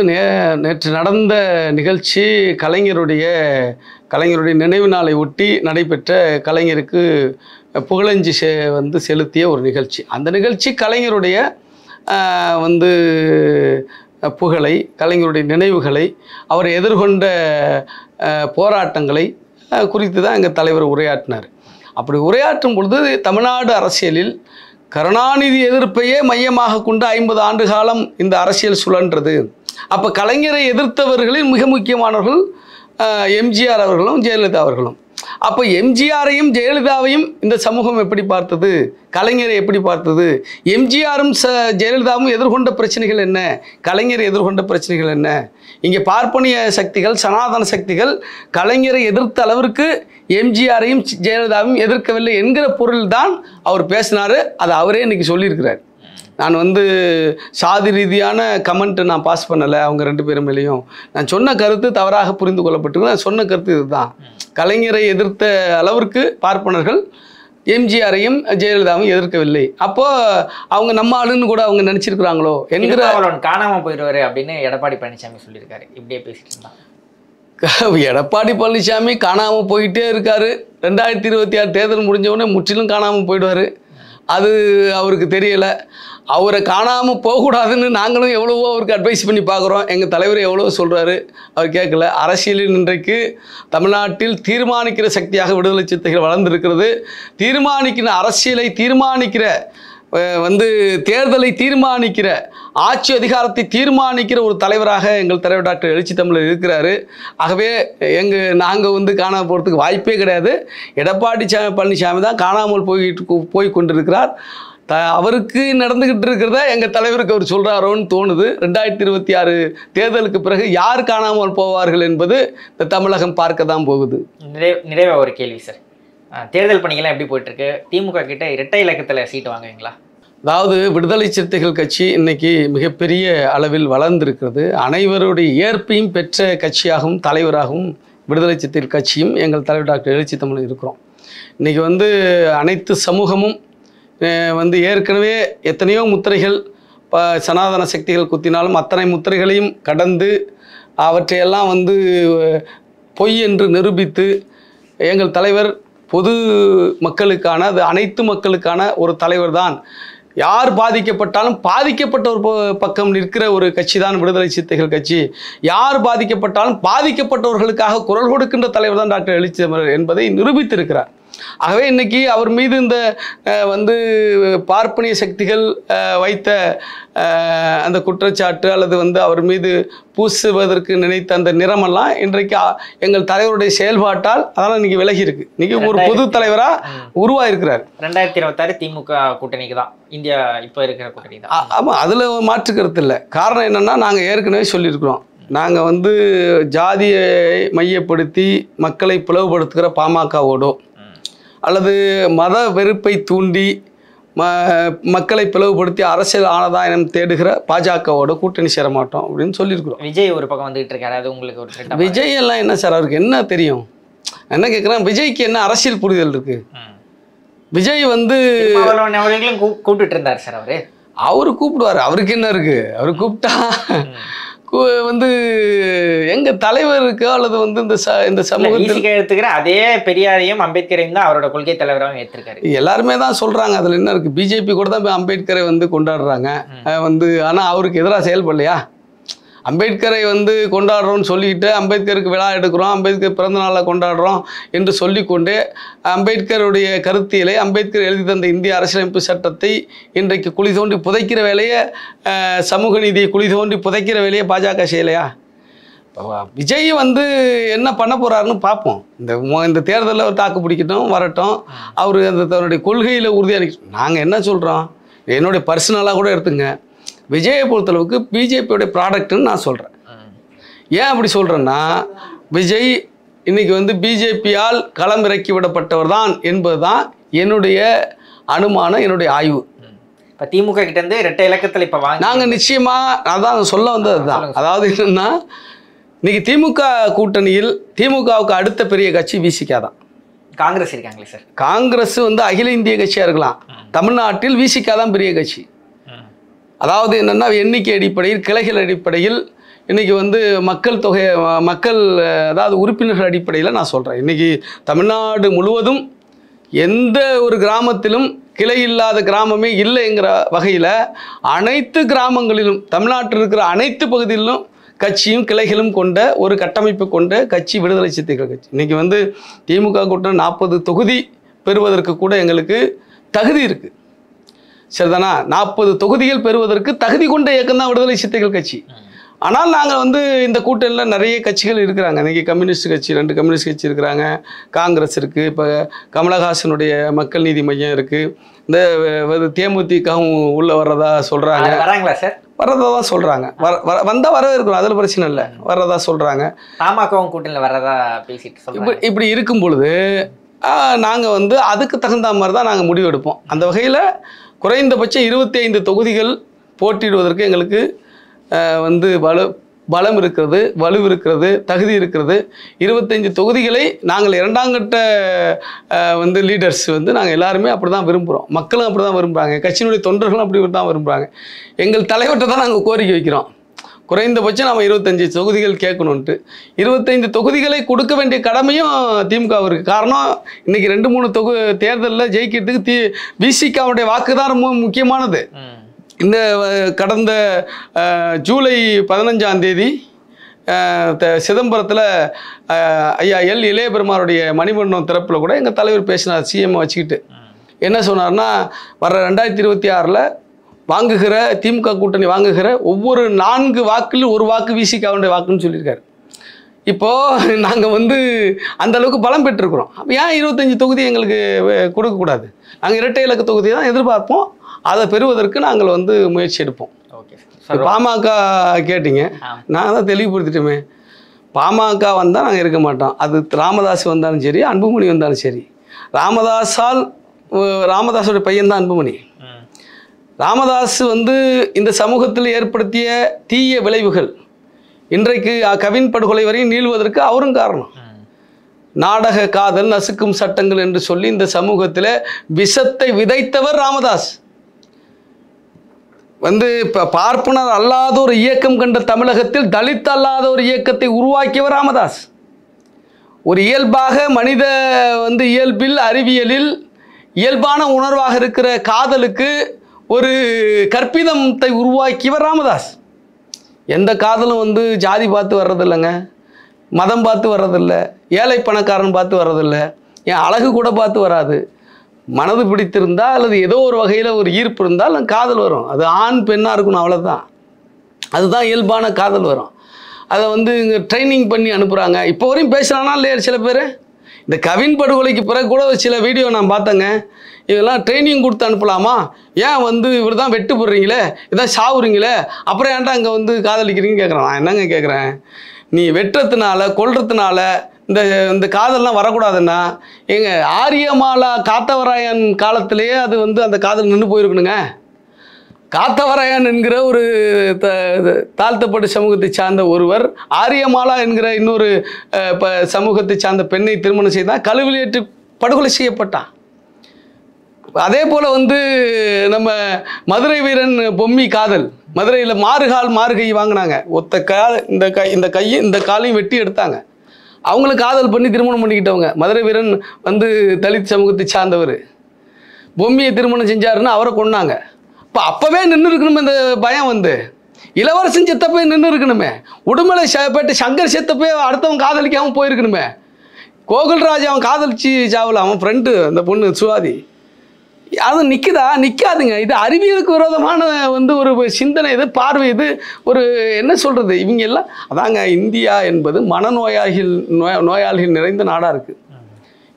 நேற்று நடந்த நிகழ்ச்சி கலைஞருடைய நினைவு நாளை ஒட்டி நடைபெற்ற கலைஞருக்கு புகழஞ்சி வந்து செலுத்திய ஒரு நிகழ்ச்சி. அந்த நிகழ்ச்சி கலைஞருடைய வந்து புகழை, கலைஞருடைய நினைவுகளை, அவர் எதிர்கொண்ட போராட்டங்களை குறித்து தான் எங்கள் தலைவர் உரையாற்றினார். அப்படி உரையாற்றும் பொழுது தமிழ்நாடு அரசியலில் கருணாநிதி எதிர்ப்பையே மையமாக கொண்டு 50 ஆண்டு காலம் இந்த அரசியல் சுழன்றது. அப்போ கலைஞரை எதிர்த்தவர்களில் மிக முக்கியமானவர்கள் எம்ஜிஆர் அவர்களும் ஜெயலலிதா அவர்களும். அப்போ எம்ஜிஆரையும் ஜெயலலிதாவையும் இந்த சமூகம் எப்படி பார்த்தது, கலைஞரை எப்படி பார்த்தது? எம்ஜிஆரும் ஜெயலலிதாவும் எதிர்கொண்ட பிரச்சனைகள் என்ன, கலைஞரை எதிர்கொண்ட பிரச்சனைகள் என்ன? இங்கே பார்ப்பனிய சக்திகள், சனாதன சக்திகள் கலைஞரை எதிர்த்த அளவிற்கு எம்ஜிஆரையும் ஜெயலலிதாவையும் எதிர்க்கவில்லை என்கிற பொருள்தான் அவர் பேசினார். அதை அவரே இன்னைக்கு சொல்லியிருக்கிறார். நான் வந்து சாதி ரீதியான கமெண்ட் நான் பாஸ் பண்ணலை அவங்க 2 பேரும் மேலேயும். நான் சொன்ன கருத்து தவறாக புரிந்து கொள்ளப்பட்டிருக்கு. நான் சொன்ன கருத்து இதுதான். கலைஞரை எதிர்த்த அளவிற்கு பார்ப்பனர்கள் எம்ஜிஆரையும் ஜெயலலிதாவும் எதிர்க்கவில்லை. அப்போ அவங்க நம்ம ஆளுன்னு கூட அவங்க நினைச்சிருக்கிறாங்களோ என்கிற காணாமல் போயிடுவாரு அப்படின்னு எடப்பாடி பழனிசாமி சொல்லியிருக்காரு. இப்படியே பேசிட்டு இருந்தாங்க. எடப்பாடி பழனிசாமி காணாமல் போயிட்டே இருக்காரு. 2026 தேர்தல் முடிஞ்சவொடனே முற்றிலும் காணாமல் போயிடுவார். அது அவருக்கு தெரியலை. அவரை காணாமல் போகக்கூடாதுன்னு நாங்களும் எவ்வளவோ அவருக்கு அட்வைஸ் பண்ணி பார்க்குறோம். எங்கள் தலைவர் எவ்வளோ சொல்கிறாரு, அவர் கேட்கல. அரசியலில் இன்றைக்கு தமிழ்நாட்டில் தீர்மானிக்கிற சக்தியாக விடுதலை சிறுத்தைகள் வளர்ந்துருக்கிறது. அரசியலை தீர்மானிக்கிற வந்து தேர்தலை தீர்மானிக்கிற, ஆட்சி அதிகாரத்தை தீர்மானிக்கிற ஒரு தலைவராக எங்கள் தலைவர் டாக்டர் எழுச்சி தமிழர் இருக்கிறாரு. ஆகவே நாங்கள் வந்து காணாமல் போகிறதுக்கு வாய்ப்பே கிடையாது. எடப்பாடி பழனிசாமி தான் காணாமல் போய் கொண்டிருக்கிறார். அவருக்கு நடந்துக்கிட்டு இருக்கிறத எங்கள் தலைவருக்கு அவர் சொல்கிறாரோன்னு தோணுது. 2026 தேர்தலுக்கு பிறகு யார் காணாமல் போவார்கள் என்பது இந்த தமிழகம் பார்க்க தான் போகுது. நிறைவாக ஒரு கேள்வி சார், தேர்தல் பணிகள்லாம் எப்படி போயிட்டுருக்கு? திமுக கிட்ட இரட்டை இலக்கத்தில் சீட்டு வாங்குவீங்களா? அதாவது விடுதலை சிறுத்தைகள் கட்சி இன்னைக்கு மிகப்பெரிய அளவில் வளர்ந்திருக்கிறது. அனைவருடைய ஏற்பையும் பெற்ற கட்சியாகவும் தலைவராகவும் விடுதலை சிறுத்தைகள் கட்சியும் எங்கள் தலைவர் டாக்டர் எழுச்சி தமிழ் இருக்கிறோம். இன்றைக்கி வந்து அனைத்து சமூகமும் வந்து ஏற்கனவே எத்தனையோ முத்திரைகள் சனாதன சக்திகள் குத்தினாலும் அத்தனை முத்திரைகளையும் கடந்து அவற்றையெல்லாம் வந்து பொய் என்று நிரூபித்து எங்கள் தலைவர் பொது மக்களுக்கான, அது அனைத்து மக்களுக்கான ஒரு தலைவர் தான். யார் பாதிக்கப்பட்டாலும் பாதிக்கப்பட்ட ஒரு பக்கம் நிற்கிற ஒரு கட்சி தான் விடுதலை சிறுத்தைகள் கட்சி. யார் பாதிக்கப்பட்டாலும் பாதிக்கப்பட்டவர்களுக்காக குரல் கொடுக்கின்ற தலைவர் தான் டாக்டர் எழுச்சி தமிழர் என்பதை நிரூபித்திருக்கிறார். ஆகவே இன்னைக்கு அவர் மீது இந்த வந்து பார்ப்பனிய சக்திகள் வைத்த அந்த குற்றச்சாட்டு அல்லது வந்து அவர் மீது பூசுவதற்கு நினைத்த அந்த நிறமெல்லாம் இன்றைக்கு எங்கள் தலைவருடைய செயல்பாட்டால் அதெல்லாம் இன்னைக்கு விலகி இருக்கு. இன்னைக்கு ஒரு பொது தலைவராக உருவாயிருக்கிறார். 2026 திமுக கூட்டணிக்கு தான், இந்தியா இப்போ இருக்கிற கூட்டணி தான். ஆமாம், அதில் மாற்று கருத்து இல்லை. காரணம் என்னென்னா, நாங்கள் ஏற்கனவே சொல்லியிருக்கிறோம், நாங்கள் வந்து ஜாதியை மையப்படுத்தி மக்களை பிளவுபடுத்துகிற பாமகவோடோ அல்லது மத வெறுப்பை தூண்டி மக்களை பிளவுபடுத்தி அரசியல் ஆனதாயம் தேடுகிற பாஜகவோட கூட்டணி சேர மாட்டோம் அப்படின்னு சொல்லியிருக்கிறோம். விஜய் ஒரு பக்கம் வந்துகிட்டு இருக்காரு, அது உங்களுக்கு ஒரு threat-ஆ விஜய் எல்லாம் என்ன சார், அவருக்கு என்ன தெரியும்? என்ன கேட்குறேன், விஜய்க்கு என்ன அரசியல் புரிதல் இருக்கு? விஜய் வந்து அவர்களும் கூப்பிட்டு இருந்தார் சார். அவரு கூப்பிடுவார், அவருக்கு என்ன இருக்கு? அவரு கூப்பிட்டா வந்து எங்க தலைவருக்கு அல்லது வந்து இந்த சமூகத்தில் எடுத்துக்கிற அதே பெரியாரையும் அம்பேத்கரையும் தான் அவரோட கொள்கை தலைவராகவும் ஏற்றிருக்காரு. எல்லாருமே தான் சொல்றாங்க, அதுல என்ன இருக்கு? பிஜேபி கூட தான் அம்பேத்கரை வந்து கொண்டாடுறாங்க வந்து, ஆனா அவருக்கு எதிராக செயல்படலையா? அம்பேத்கரை வந்து கொண்டாடுறோம்னு சொல்லிக்கிட்டு அம்பேத்கருக்கு விழா எடுக்கிறோம், அம்பேத்கர் பிறந்த நாளை கொண்டாடுறோம் என்று சொல்லிக்கொண்டு அம்பேத்கருடைய கருத்தியலை, அம்பேத்கர் எழுதி தந்த இந்திய அரசியலமைப்பு சட்டத்தை இன்றைக்கு குழி தோண்டி புதைக்கிற வேலையை, சமூக நீதியை குழி தோண்டி புதைக்கிற வேலையை பாஜக செய்யலையா? விஜய் வந்து என்ன பண்ண போறாருன்னு பார்ப்போம். இந்த தேர்தலில் ஒரு தாக்கு பிடிக்கட்டும், வரட்டும். அவர் அந்த தன்னுடைய கொள்கையில் உறுதியாக நாங்கள் என்ன சொல்கிறோம், என்னுடைய பர்சனலாக கூட எடுத்துங்க, விஜயை பொறுத்தளவுக்கு பிஜேபியோடைய ப்ராடக்ட்னு நான் சொல்கிறேன். ஏன் அப்படி சொல்கிறேன்னா, விஜய் இன்னைக்கு வந்து பிஜேபியால் களமிறக்கி விடப்பட்டவர் தான் என்பது தான் என்னுடைய அனுமானம், என்னுடைய ஆய்வு. இப்போ திமுக கிட்டேருந்து 2 இலக்கத்தில் இப்போ நாங்கள் நிச்சயமாக அதான் சொல்ல வந்தது தான். அதாவது என்னென்னா, இன்னைக்கு திமுக கூட்டணியில் திமுகவுக்கு அடுத்த பெரிய கட்சி விசிகா தான். காங்கிரஸ் இருக்காங்களே சார். காங்கிரஸ் வந்து அகில இந்திய கட்சியாக இருக்கலாம், தமிழ்நாட்டில் விசிகா தான் பெரிய கட்சி. அதாவது என்னென்னா, எண்ணிக்கை அடிப்படையில், கிளைகள் அடிப்படையில், இன்றைக்கி வந்து மக்கள் அதாவது உறுப்பினர்கள் அடிப்படையில் நான் சொல்கிறேன். இன்றைக்கி தமிழ்நாடு முழுவதும் எந்த ஒரு கிராமத்திலும் கிளை இல்லாத கிராமமே இல்லைங்கிற வகையில் அனைத்து கிராமங்களிலும், தமிழ்நாட்டில் இருக்கிற அனைத்து பகுதிகளிலும் கட்சியும் கிளைகளும் கொண்ட ஒரு கட்டமைப்பு கொண்ட கட்சி விடுதலை சிறுத்தைகள் கட்சி. இன்றைக்கி வந்து திமுக கூட்டம் 40 தொகுதி பெறுவதற்கு கூட எங்களுக்கு தகுதி இருக்குது. சரிதானா? 40 தொகுதிகள் பெறுவதற்கு தகுதி கொண்ட இயக்கம் தான் விடுதலை சிறுத்தைகள் கட்சி. ஆனால் நாங்கள் வந்து இந்த கூட்டணியில் நிறைய கட்சிகள் இருக்கிறாங்க. இன்றைக்கி கம்யூனிஸ்ட் கட்சி, 2 கம்யூனிஸ்ட் கட்சி இருக்கிறாங்க, காங்கிரஸ் இருக்குது, இப்போ கமலஹாசனுடைய மக்கள் நீதி மையம் இருக்குது, இந்த தேமுதிகவும் உள்ளே வர்றதா சொல்கிறாங்க. வராங்களா சார்? வர்றதா தான் சொல்கிறாங்க. வந்தால் வரவே இருக்கணும், அதில் பிரச்சனை இல்லை, வர்றதா சொல்கிறாங்க. பாமகவும் கூட்டணியில் வர்றதா பேசிட்டு இப்படி இருக்கும் பொழுது நாங்கள் வந்து அதுக்கு தகுந்த மாதிரி தான் நாங்கள் முடிவு எடுப்போம். அந்த வகையில் குறைந்தபட்சம் 25 தொகுதிகள் போட்டியிடுவதற்கு எங்களுக்கு வந்து பலம் இருக்கிறது, வலு இருக்கிறது, தகுதி இருக்கிறது. 25 தொகுதிகளை நாங்கள் 2ஆம் கட்ட வந்து லீடர்ஸ் வந்து நாங்கள் எல்லாருமே அப்படி தான் விரும்புகிறோம், மக்களும் அப்படி தான் விரும்புகிறாங்க, கட்சியினுடைய தொண்டர்களும் அப்படி தான் விரும்புகிறாங்க. எங்கள் தலைவர்கிட்ட தான் நாங்கள் கோரிக்கை வைக்கிறோம், குறைந்தபட்சம் நம்ம 25 தொகுதிகள் கேட்கணுன்ட்டு. 25 தொகுதிகளை கொடுக்க வேண்டிய கடமையும் திமுக இருக்குது. காரணம், இன்றைக்கி 2-3 தேர்தலில் ஜெயிக்கிறதுக்கு விசிகாவுடைய வாக்கு தான் ரொம்ப முக்கியமானது. இந்த கடந்த ஜூலை 15ஆம் தேதி சிதம்பரத்தில் ஐயா எல் இளையபெருமாருடைய மணிமண்டபம் திறப்பில் கூட எங்கள் தலைவர் பேசினார், சிஎம் வச்சுக்கிட்டு. என்ன சொன்னார்னா, வர்ற 2026 வாங்குகிற திமுக கூட்டணி வாங்குகிற ஒவ்வொரு 4 வாக்கிலும் 1 வாக்கு விசிகாவுடைய வாக்குன்னு சொல்லியிருக்காரு. இப்போது நாங்கள் வந்து அந்தளவுக்கு பலம் பெற்றிருக்கிறோம். அப்போ ஏன் 25 தொகுதி எங்களுக்கு கொடுக்கக்கூடாது? நாங்கள் இரட்டை இலக்க தொகுதி தான் எதிர்பார்ப்போம், அதை பெறுவதற்கு நாங்கள் வந்து முயற்சி எடுப்போம். ஓகே. பாமக கேட்டிங்க, நான் தான் தெளிவுபடுத்திட்டோமே. பாமக வந்தால் நாங்கள் இருக்க மாட்டோம். அது ராமதாஸ் வந்தாலும் சரி, அன்புமணி வந்தாலும் சரி. ராமதாஸோட பையன் தான் அன்புமணி. ராமதாஸ் வந்து இந்த சமூகத்தில் ஏற்படுத்திய தீய விளைவுகள் இன்றைக்கு கவின் படுகொலை வரையும் நீள்வதற்கு அவரும் காரணம். நாடக காதல், நசுக்கும் சட்டங்கள் என்று சொல்லி இந்த சமூகத்தில் விஷத்தை விதைத்தவர் ராமதாஸ். வந்து இப்போ பார்ப்பனர் அல்லாத ஒரு இயக்கம் கண்ட தமிழகத்தில் தலித் அல்லாத ஒரு இயக்கத்தை உருவாக்கியவர் ராமதாஸ். ஒரு இயல்பாக மனித வந்து இயல்பில், அறிவியலில் இயல்பான உணர்வாக இருக்கிற காதலுக்கு ஒரு கற்பிதத்தை உருவாக்கியவர் ராமதாஸ். எந்த காதலும் வந்து ஜாதி பார்த்து வர்றதில்லைங்க, மதம் பார்த்து வர்றதில்லை, ஏழை பணக்காரன் பார்த்து வர்றதில்லை, என் அழகு கூட பார்த்து வராது. மனது பிடித்திருந்தால் அல்லது ஏதோ ஒரு வகையில் ஒரு ஈர்ப்பு இருந்தால் காதல் வரும். அது ஆண் பெண்ணாக இருக்கணும், அவ்வளோதான். அதுதான் இயல்பான காதல் வரும். அதை வந்து இங்கே ட்ரைனிங் பண்ணி அனுப்புகிறாங்க. இப்போ வரையும் பேசுகிறானா இல்லையா சில பேர்? இந்த கவின் படுகொலைக்கு பிறகு கூட சில வீடியோ நான் பார்த்தேங்க. இதெல்லாம் ட்ரைனிங் கொடுத்து அனுப்பலாமா? ஏன் வந்து இவர் தான் வெட்டு போடுறீங்களே, இதான் சாவுறீங்களே, அப்புறம் ஏன்டா இங்கே வந்து காதலிக்கிறீங்கன்னு கேட்குறேன். நான் என்னங்க கேட்குறேன், நீ வெட்டுறதுனால கொல்றதுனால இந்த காதல்லாம் வரக்கூடாதுன்னா எங்க ஆரியமாலா காத்தவராயன் காலத்திலேயே அது வந்து அந்த காதல் நின்று போயிருக்கணுங்க. காத்தவராயன் என்கிற ஒரு தாழ்த்தப்பட்ட சமூகத்தை சார்ந்த ஒருவர் ஆரியமாலா என்கிற இன்னொரு சமூகத்தை சார்ந்த பெண்ணை திருமணம் செய்தால் கழுவிலேற்று படுகொலை செய்யப்பட்டான். அதே போல் வந்து நம்ம மதுரை வீரன் பொம்மி காதல், மதுரையில் மாறுகை வாங்கினாங்க. ஒத்த கால் இந்த கையும் இந்த காலையும் வெட்டி எடுத்தாங்க. அவங்களும் காதல் பண்ணி திருமணம் பண்ணிக்கிட்டவங்க. மதுரை வீரன் வந்து தலித் சமூகத்தை சார்ந்தவர். பொம்மியை திருமணம் செஞ்சாருன்னு அவரை கொண்டாங்க. இப்போ அப்போவே நின்று இருக்கணுமே இந்த பயம் வந்து. இளவரசன் செத்தப்பே நின்று இருக்கணுமே. உடுமலை பேட்டு சங்கர் செத்தப்பே அடுத்தவன் காதலிக்காமல் போயிருக்கணுமே. கோகுல்ராஜ் அவன் காதலிச்சு சாவல, அவன் ஃப்ரெண்டு அந்த பொண்ணு சுவாதி. அது நிற்குதா? நிற்காதுங்க. இது அறிவியலுக்கு விரோதமான வந்து ஒரு சிந்தனை, இது பார்வை, இது ஒரு என்ன சொல்கிறது, இவங்க எல்லாம் அதாங்க. இந்தியா என்பது நோயாளிகள் நிறைந்த நாடாக இருக்குது.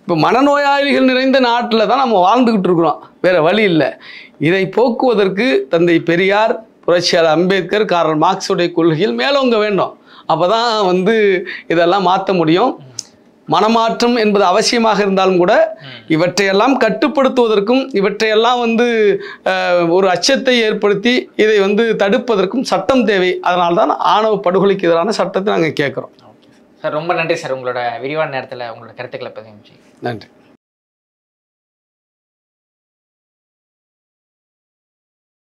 இப்போ மனநோயாளிகள் நிறைந்த நாட்டில் தான் நம்ம வாழ்ந்துக்கிட்டு இருக்கிறோம், வேறு வழி இல்லை. இதை போக்குவதற்கு தந்தை பெரியார், புரட்சியாளர் அம்பேத்கர், கார்ல் மார்க்ஸுடைய கொள்கையில் மேலோங்க வேண்டும். அப்போ தான் வந்து இதெல்லாம் மாற்ற முடியும். மனமாற்றம் என்பது அவசியமாக இருந்தாலும் கூட இவற்றையெல்லாம் கட்டுப்படுத்துவதற்கும் இவற்றையெல்லாம் வந்து ஒரு அச்சத்தை ஏற்படுத்தி இதை வந்து தடுப்பதற்கும் சட்டம் தேவை. அதனால்தான் ஆணவ படுகொலைக்கு எதிரான சட்டத்தை நாங்கள் கேட்குறோம். சார் ரொம்ப நன்றி சார், உங்களோட விரிவான நேரத்தில் உங்களோட கருத்துக்களை பதிவு. நன்றி.